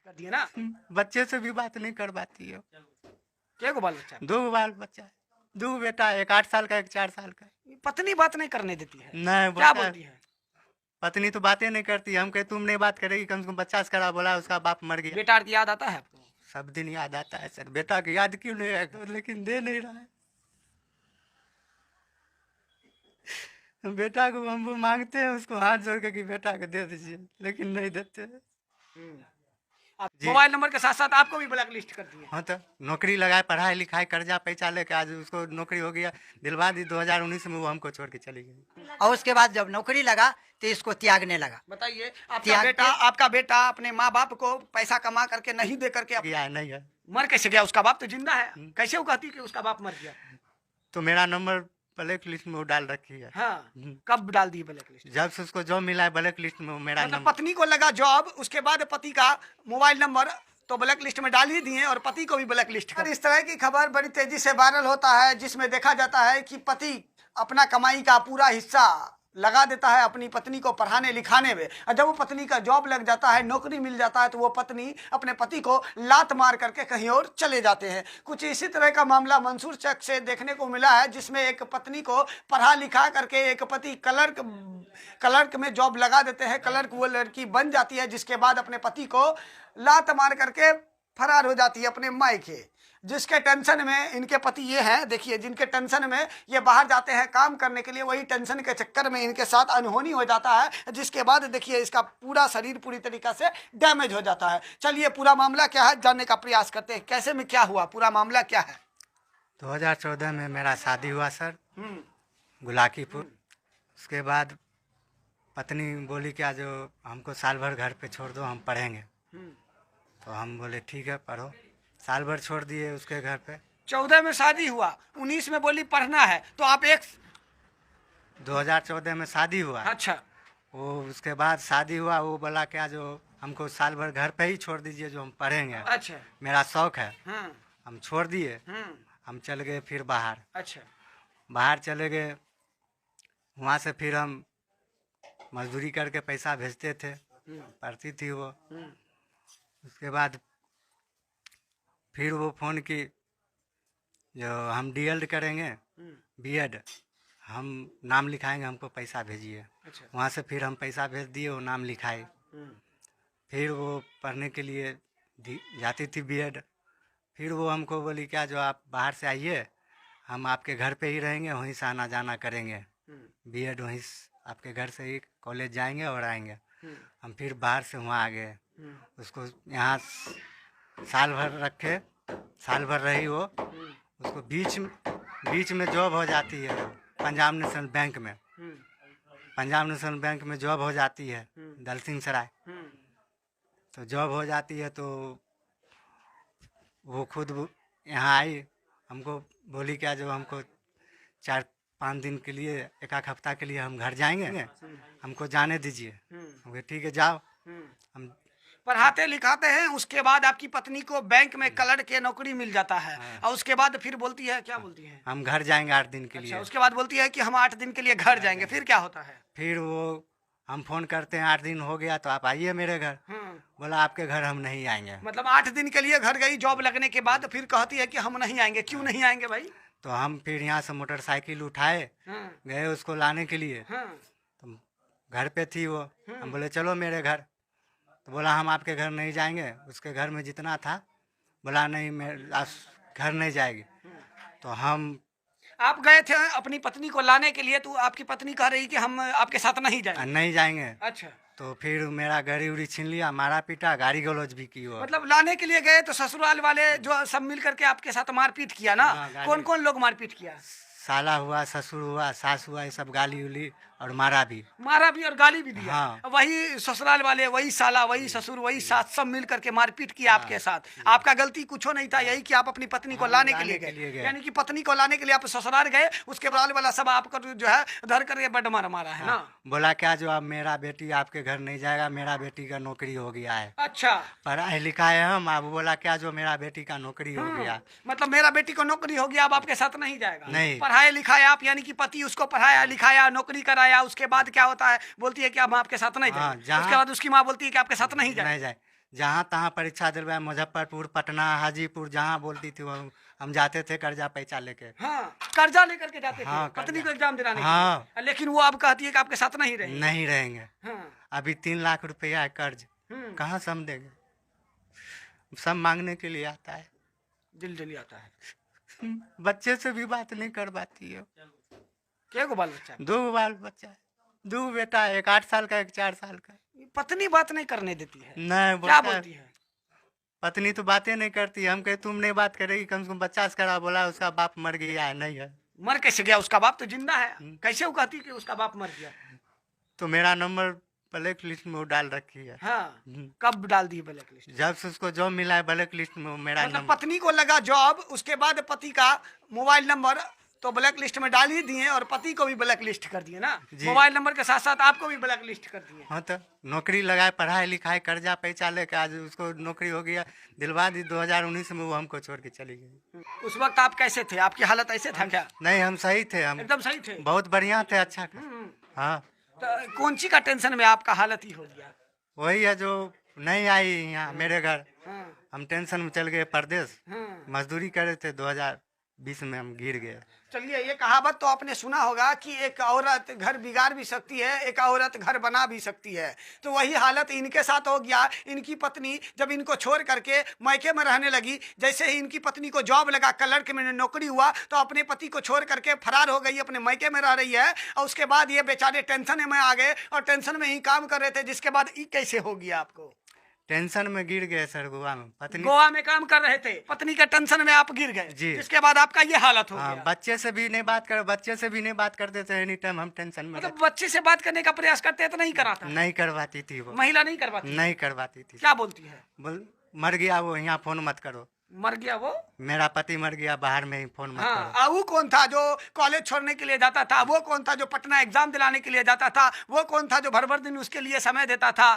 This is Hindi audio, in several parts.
कर दिए ना। बच्चे से भी बात नहीं करवाती है। क्या को बाल बच्चा? 2 बाल बच्चा है, 2 बेटा है, एक 8 साल का, एक 4 साल का। पत्नी बात नहीं करने देती है? नहीं क्या बोलता है, बोलती है? पत्नी तो बातें नहीं करती। हम कहे तुम नहीं बात करेगी, कम से कम बच्चा से करा, बोला उसका बाप मर गया। बेटा की याद आता है आपको? सब दिन याद आता है सर, बेटा की याद क्यों नहीं आएगा, लेकिन दे नहीं रहा है। बेटा को हम मांगते हैं उसको हाथ जोड़ के कि बेटा को दे दीजिए, लेकिन नहीं देते हैं। जी। मोबाइल नंबर के साथ साथ आपको भी ब्लैक लिस्ट कर दिए? हाँ, तो नौकरी लगाए, पढ़ाई लिखाई, कर्जा पैसा लेके आज उसको नौकरी हो गया, दिलवा दी 2019 में, वो हमको छोड़ के चली गई। और उसके बाद जब नौकरी लगा तो इसको त्यागने लगा। बताइए, त्याग आपका बेटा अपने माँ बाप को पैसा कमा करके नहीं दे करके गया नहीं है। मर कैसे गया? उसका बाप तो जिंदा है, कैसे वो कहती कि उसका बाप मर गया? तो मेरा नंबर ब्लैक लिस्ट में वो डाल रखी है। हाँ, कब डाल दी ब्लैक लिस्ट? जब से उसको जॉब मिला है ब्लैक लिस्ट में मेरा मतलब नंबर। पत्नी को लगा जॉब, उसके बाद पति का मोबाइल नंबर तो ब्लैक लिस्ट में डाल ही दिए और पति को भी ब्लैक लिस्ट कर। इस तरह की खबर बड़ी तेजी से वायरल होता है, जिसमें देखा जाता है कि पति अपना कमाई का पूरा हिस्सा लगा देता है अपनी पत्नी को पढ़ाने लिखाने में, और जब वो पत्नी का जॉब लग जाता है, नौकरी मिल जाता है, तो वो पत्नी अपने पति को लात मार करके कहीं और चले जाते हैं। कुछ इसी तरह का मामला मंसूर चक से देखने को मिला है, जिसमें एक पत्नी को पढ़ा लिखा करके एक पति क्लर्क में जॉब लगा देते हैं, क्लर्क वो लड़की बन जाती है, जिसके बाद अपने पति को लात मार करके फरार हो जाती है अपने मायके। जिसके टेंशन में इनके पति ये हैं, देखिए, जिनके टेंशन में ये बाहर जाते हैं काम करने के लिए, वही टेंशन के चक्कर में इनके साथ अनहोनी हो जाता है, जिसके बाद देखिए इसका पूरा शरीर पूरी तरीक़ा से डैमेज हो जाता है। चलिए पूरा मामला क्या है जानने का प्रयास करते हैं, कैसे में क्या हुआ, पूरा मामला क्या है। 2014 में मेरा शादी हुआ सर, गुलाकीपुर। उसके बाद पत्नी बोली क्या जो हमको साल भर घर पे छोड़ दो, हम पढ़ेंगे। तो हम बोले ठीक है पढ़ो, साल भर छोड़ दिए उसके घर पे। 14 में शादी हुआ, 19 में बोली पढ़ना है, तो आप 2014 में शादी हुआ। अच्छा, वो उसके बाद शादी हुआ, वो बोला क्या जो हमको साल भर घर पे ही छोड़ दीजिए, जो हम पढ़ेंगे। अच्छा, मेरा शौक है। हाँ, हम छोड़ दिए, हम चल गए फिर बाहर। अच्छा, बाहर चले गए, वहाँ से फिर हम मजदूरी करके पैसा भेजते थे, पढ़ती थी वो। उसके बाद फिर वो फ़ोन की जो हम डीएड करेंगे, बीएड, हम नाम लिखाएंगे, हमको पैसा भेजिए। अच्छा, वहाँ से फिर हम पैसा भेज दिए, वो नाम लिखाए। फिर वो पढ़ने के लिए जाती थी बीएड। फिर वो हमको बोली क्या जो आप बाहर से आइए, हम आपके घर पे ही रहेंगे, वहीं से आना जाना करेंगे। बीएड वहीं आपके घर से ही कॉलेज जाएंगे और आएंगे। हम फिर बाहर से वहाँ आ गए, उसको यहाँ साल भर रखे, साल भर रही वो। उसको बीच में जॉब हो जाती है पंजाब नेशनल बैंक में। पंजाब नेशनल बैंक में जॉब हो जाती है दलसिंह सराय। तो जॉब हो जाती है तो वो खुद यहाँ आई, हमको बोली क्या जो हमको 4-5 दिन के लिए, एक हफ्ता के लिए हम घर जाएंगे, हमको जाने दीजिए। हम ठीक है जाओ। हम पढ़ाते लिखाते हैं, उसके बाद आपकी पत्नी को बैंक में क्लर्क के नौकरी मिल जाता है। और उसके बाद फिर बोलती है, क्या बोलती है? हम घर जाएंगे 8 दिन के लिए। अच्छा, उसके बाद बोलती है कि हम 8 दिन के लिए घर जाएंगे। फिर क्या होता है? फिर वो हम फोन करते हैं 8 दिन हो गया तो आप आइए मेरे घर। बोला आपके घर हम नहीं आएंगे। मतलब 8 दिन के लिए घर गई जॉब लगने के बाद, फिर कहती है कि हम नहीं आएंगे। क्यों नहीं आएंगे भाई? तो हम फिर यहाँ से मोटरसाइकिल उठाए, गए उसको लाने के लिए। तो घर पे थी वो, हम बोले चलो मेरे घर। तो बोला हम आपके घर नहीं जाएंगे। उसके घर में जितना था, बोला नहीं मैं घर नहीं जाएगी। तो आप गए थे अपनी पत्नी को लाने के लिए, तो आपकी पत्नी कह रही कि हम आपके साथ नहीं जाएंगे। अच्छा, तो फिर मेरा गाड़ी उड़ी छीन लिया, मारा पीटा, गाड़ी गलौज भी की वो। मतलब लाने के लिए गए तो ससुराल वाले जो सब मिल करके आपके साथ मारपीट किया ना? कौन कौन लोग मारपीट किया? साला हुआ, ससुर हुआ, सास हुआ, ये सब गाली उली और मारा भी और गाली भी दिया। हाँ। वही ससुराल वाले, वही साला, वही ससुर, वही सास, सब मिल करके मारपीट किया आपके साथ। आपका गलती कुछ नहीं था, यही कि आप अपनी पत्नी को लाने के लिए गए। यानी कि पत्नी को लाने के लिए आप ससुराल गए, उसके बाद वाला सब आपको जो है धर करके बड मारा है ना? बोला क्या जो अब मेरा बेटी आपके घर नहीं जाएगा, मेरा बेटी का नौकरी हो गया है। अच्छा, पढ़ाई लिखाए हम। अब बोला क्या जो मेरा बेटी का नौकरी हो गया, मतलब मेरा बेटी को नौकरी हो गया, अब आपके साथ नहीं जाएगा। नहीं पढ़ाया लिखाया आप, यानी कि पति उसको पढ़ाया लिखाया, नौकरी कराया, उसके बाद क्या होता है? बोलती है कि अब हम आपके साथ नहीं जाएंगे। उसके बाद उसकी माँ बोलती है कि आपके साथ नहीं जाए। जहाँ तहाँ परीक्षा दिलवाए, मुजफ्फरपुर, पटना, हाजीपुर, जहाँ बोलती थी वो हम जाते थे कर्जा पैसा लेके। हाँ, कर्जा लेकर के जाते थे हाँ, पत्नी कर्जा। को एग्जाम दिलाने के हाँ। लिए। लेकिन वो अब कहती है कि आपके साथ नहीं रहेंगे। नहीं रहेंगे। हाँ। अभी 3 लाख रुपया है कर्ज, कहाँ से हम देंगे? सब मांगने के लिए आता है। दिल जली आता है। बच्चे से भी बात नहीं कर पाती है। क्या को बाल बच्चा? 2 बाल बच्चा है, 2 बेटा है, एक 8 साल का, एक 4 साल का। पत्नी बात नहीं करने देती है। नहीं क्या बोलता है। बोलती है? पत्नी तो बातें नहीं करती। हम कहे तुम नहीं बात करेगी, कम से कम बच्चा से करा। बोला उसका बाप मर गया है। नहीं है। मर कैसे गया? उसका बाप तो जिंदा है। कैसे वो कहती कि उसका बाप मर गया? तो मेरा नंबर ब्लैक लिस्ट में वो डाल रखी है। हाँ। कब डाल दी ब्लैक लिस्ट? जब से उसको जॉब मिला है ब्लैक लिस्ट में मेरा मतलब नंबर। पत्नी को लगा जॉब, उसके बाद पति का मोबाइल नंबर तो ब्लैक लिस्ट में डाल ही दिए और पति को भी ब्लैक लिस्ट कर दिए ना। जी। मोबाइल नंबर के साथ साथ आपको भी ब्लैक लिस्ट कर दिए। हाँ, तो नौकरी लगाए, पढ़ाई लिखाई, कर्जा पैसा लेके आज उसको नौकरी हो गया, दिलवा दी 2019 में। वो हमको छोड़ के चली गई। उस वक्त आप कैसे थे? आपकी हालत ऐसे था क्या? नहीं, हम सही थे। हम एकदम सही थे। बहुत बढ़िया थे, अच्छा थे। हाँ, तो कौन सी का टेंशन में आपका हालत ही हो गया? वही है जो नहीं आई यहाँ मेरे घर। हाँ। हम टेंशन में चल गए परदेश, हाँ। मजदूरी करे थे। 2020 में हम गिर गए। चलिए, ये कहावत तो आपने सुना होगा कि एक औरत घर बिगाड़ भी सकती है, एक औरत घर बना भी सकती है। तो वही हालत इनके साथ हो गया। इनकी पत्नी जब इनको छोड़ करके मायके में रहने लगी, जैसे ही इनकी पत्नी को जॉब लगा, क्लर्क में नौकरी हुआ, तो अपने पति को छोड़ करके फरार हो गई, अपने मायके में रह रही है। और उसके बाद ये बेचारे टेंशन में आ गए और टेंशन में ही काम कर रहे थे। जिसके बाद ये कैसे हो गया आपको? टेंशन में गिर गए सर, गोवा में। पत्नी गोवा में काम कर रहे थे, पत्नी के टेंशन में आप गिर गए। जी। जिसके बाद आपका ये हालत हो हाँ, गया। बच्चे से भी नहीं बात करते थे। एनी टाइम हम टेंशन में मतलब बच्चे से बात करने का प्रयास करते हैं तो नहीं कराता? नहीं करवाती थी वो। महिला नहीं करवाती? नहीं करवाती थी। क्या बोलती है? बोल मर गया वो, यहाँ फोन मत करो। मर गया वो? मेरा पति मर गया, बाहर में ही फोन मत हाँ। करो। वो कौन था जो कॉलेज छोड़ने के लिए जाता था? वो कौन था जो पटना एग्जाम दिलाने के लिए जाता था? वो कौन था जो भर भर दिन उसके लिए समय देता था?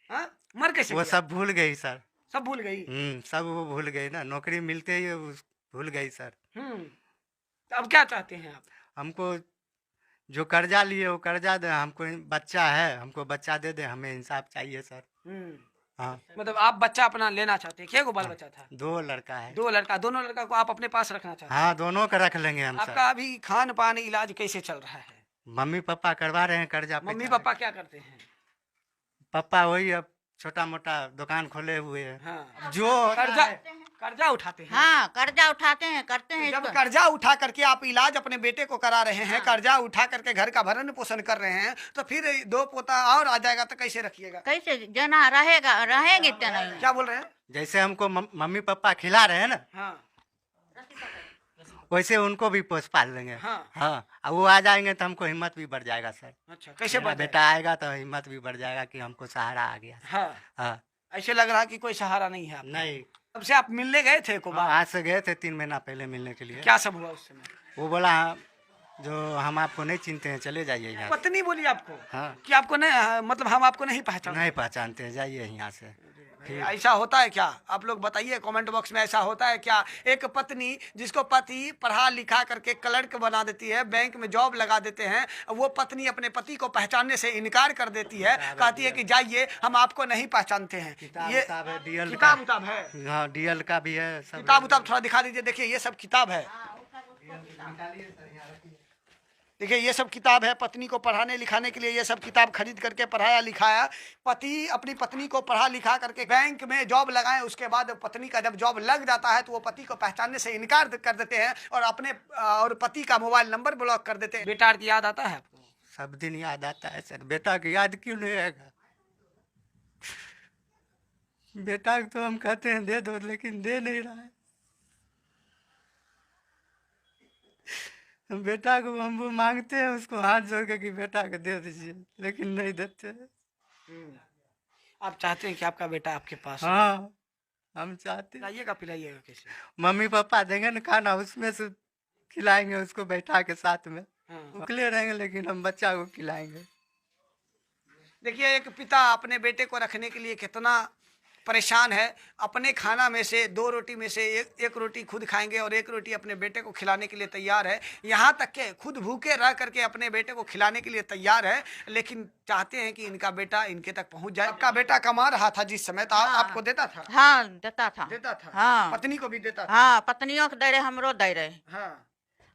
हाँ? मर कैसे वो गया? सब भूल गई सर। सब भूल गई। सब वो भूल गई ना, नौकरी मिलते ही वो भूल गई सर। तो अब क्या चाहते हैं आप? हमको जो कर्जा लिए वो कर्जा दे। हमको बच्चा है, हमको बच्चा दे दे। हमें इंसाफ चाहिए सर। हाँ, मतलब आप बच्चा अपना लेना चाहते हैं? क्या बाल बच्चा था? 2 लड़का है। 2 लड़का। दोनों लड़का को आप अपने पास रखना चाहते हैं? हाँ, दोनों का रख लेंगे हम सर। आपका अभी खान पान इलाज कैसे चल रहा है? मम्मी पापा करवा रहे हैं कर्जा मम्मी पैसा। पापा क्या करते हैं? पापा वही अब छोटा मोटा दुकान खोले हुए हैं। हाँ। जो कर्जा कर्जा उठाते हैं? हाँ, कर्जा उठाते हैं, करते हैं जब इसको। कर्जा उठा करके आप इलाज अपने बेटे को करा रहे हैं, कर्जा उठा करके घर का भरण पोषण कर रहे हैं, तो फिर 2 पोता और आ जाएगा तो कैसे रखिएगा? कैसे जना रहेगा, रहेंगे तो नहीं। क्या बोल रहे हैं? जैसे हमको मम्मी पापा खिला रहे हैं ना, हाँ। वैसे उनको भी पोस पाल लेंगे। हाँ। हाँ, अब वो आ जाएंगे तो हमको हिम्मत भी बढ़ जाएगा सर। अच्छा, कैसे मेरा बढ़ बेटा आएगा तो हिम्मत भी बढ़ जाएगा कि हमको सहारा आ गया। जाएगा? हाँ। हाँ, ऐसे लग रहा कि कोई सहारा नहीं है आप। नहीं। तब से आप मिलने गए थे को हाँ, आज से गए थे 3 महीना पहले मिलने के लिए। क्या सब हुआ उस समय? वो बोला जो हम आपको नहीं चिनते हैं, चले जाइए यहाँ से। पत्नी बोली आपको हाँ, कि आपको नहीं, मतलब हम आपको नहीं पहचान? नहीं पहचानते हैं, जाइए यहाँ से। ऐसा होता है क्या? आप लोग बताइए कमेंट बॉक्स में, ऐसा होता है क्या? एक पत्नी जिसको पति पढ़ा लिखा करके क्लर्क बना देती है, बैंक में जॉब लगा देते हैं, वो पत्नी अपने पति को पहचानने से इनकार कर देती है, कहती है कि जाइए हम आपको नहीं पहचानते हैं। ये किताब है, DL का। किताब उताब है? हाँ, DL का भी है सब। किताब उताब थोड़ा दिखा दीजिए। देखिए ये सब किताब है। देखिए ये सब किताब है। पत्नी को पढ़ाने लिखाने के लिए ये सब किताब खरीद करके पढ़ाया लिखाया। पति अपनी पत्नी को पढ़ा लिखा करके बैंक में जॉब लगाए, उसके बाद पत्नी का जब जॉब लग जाता है तो वो पति को पहचानने से इनकार कर देते हैं और अपने और पति का मोबाइल नंबर ब्लॉक कर देते हैं। बेटा की याद आता है आपको? सब दिन याद आता है सर। बेटा की याद क्यों नहीं आएगा? बेटा को तो हम कहते हैं दे दो, लेकिन दे नहीं रहा है। बेटा को हम वो मांगते हैं उसको हाथ जोड़ के कि बेटा को दे दीजिए, लेकिन नहीं देते। आप चाहते हैं कि आपका बेटा आपके पास हो? हाँ, हम चाहते हैं। पिलाइएगा पिलाइएगा कैसे? मम्मी पापा देंगे ना खाना, उसमें से खिलाएंगे उसको बैठा के साथ में। हाँ। उकले रहेंगे लेकिन हम बच्चा को खिलाएंगे। देखिए एक पिता अपने बेटे को रखने के लिए कितना परेशान है। अपने खाना में से 2 रोटी में से एक रोटी खुद खाएंगे और 1 रोटी अपने बेटे को खिलाने के लिए तैयार है। यहाँ तक के खुद भूखे रह करके अपने बेटे को खिलाने के लिए तैयार है, लेकिन चाहते हैं कि इनका बेटा इनके तक पहुँच जाए। आपका बेटा कमा रहा था जिस समय, तो आपको देता था? हाँ देता था। देता था? हाँ। पत्नी को भी देता था? हाँ पत्नियों को दे रहे, हमरो दे रहे। हाँ।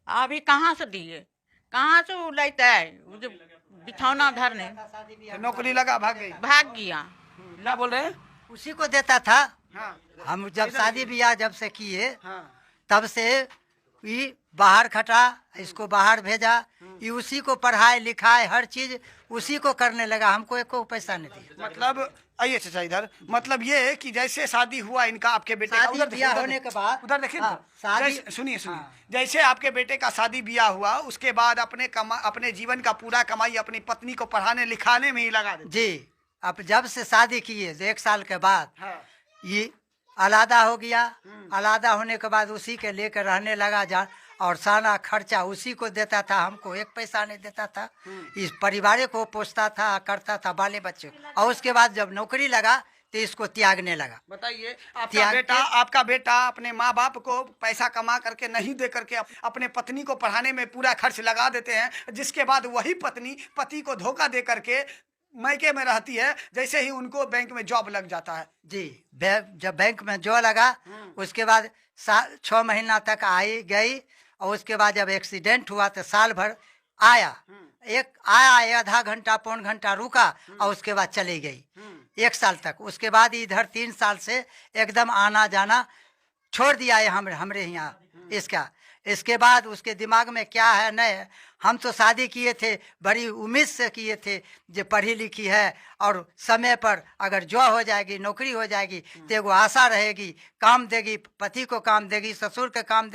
अभी कहाँ से दिए, कहाँ से वो लेते है, वो जो बिछौना धरने तो नौकरी लगा, भाग गई? भाग गया। क्या बोल रहे हैं? उसी को देता था। हाँ। हम जब शादी ब्याह जब से किए हाँ। तब से ये बाहर खटा, इसको बाहर भेजा, ये उसी को पढ़ाए लिखाए हर चीज उसी को करने लगा, हमको एको पैसा नहीं दिया। मतलब आइए चाचा इधर, मतलब ये है कि जैसे शादी हुआ इनका आपके बेटे का, शादी ब्याह होने के बाद उधर देखिए, हाँ, शादी सुनिए सुनिए, हाँ। जैसे आपके बेटे का शादी ब्याह हुआ, उसके बाद अपने जीवन का पूरा कमाई अपनी पत्नी को पढ़ाने लिखाने में ही लगा देते। जी, अब जब से शादी किए 1 साल के बाद हाँ। ये अलादा हो गया। अलादा होने के बाद उसी के लेकर रहने लगा जा, और सारा खर्चा उसी को देता था, हमको 1 पैसा नहीं देता था। इस परिवार को पोसता था, करता था, बाले बच्चे। और उसके बाद जब नौकरी लगा तो इसको त्यागने लगा। बताइए, त्याग आपका बेटा अपने माँ बाप को पैसा कमा करके नहीं दे करके अपने पत्नी को पढ़ाने में पूरा खर्च लगा देते हैं, जिसके बाद वही पत्नी पति को धोखा दे करके मैके में रहती है। जैसे ही उनको बैंक में जॉब लग जाता है जी, जब बैंक में जो लगा उसके बाद 6 महीना तक आई गई, और उसके बाद जब एक्सीडेंट हुआ तो साल भर आया, आया 1/2 घंटा पौन घंटा रुका, और उसके बाद चली गई 1 साल तक। उसके बाद इधर 3 साल से एकदम आना जाना छोड़ दिया है हमरे यहाँ इसका। इसके बाद उसके दिमाग में क्या है नहीं है, हम तो शादी किए थे बड़ी उम्मीद से किए थे, जो पढ़ी लिखी है और समय पर अगर जो हो जाएगी, नौकरी हो जाएगी तो एगो आशा रहेगी, काम देगी, पति को काम देगी, ससुर के काम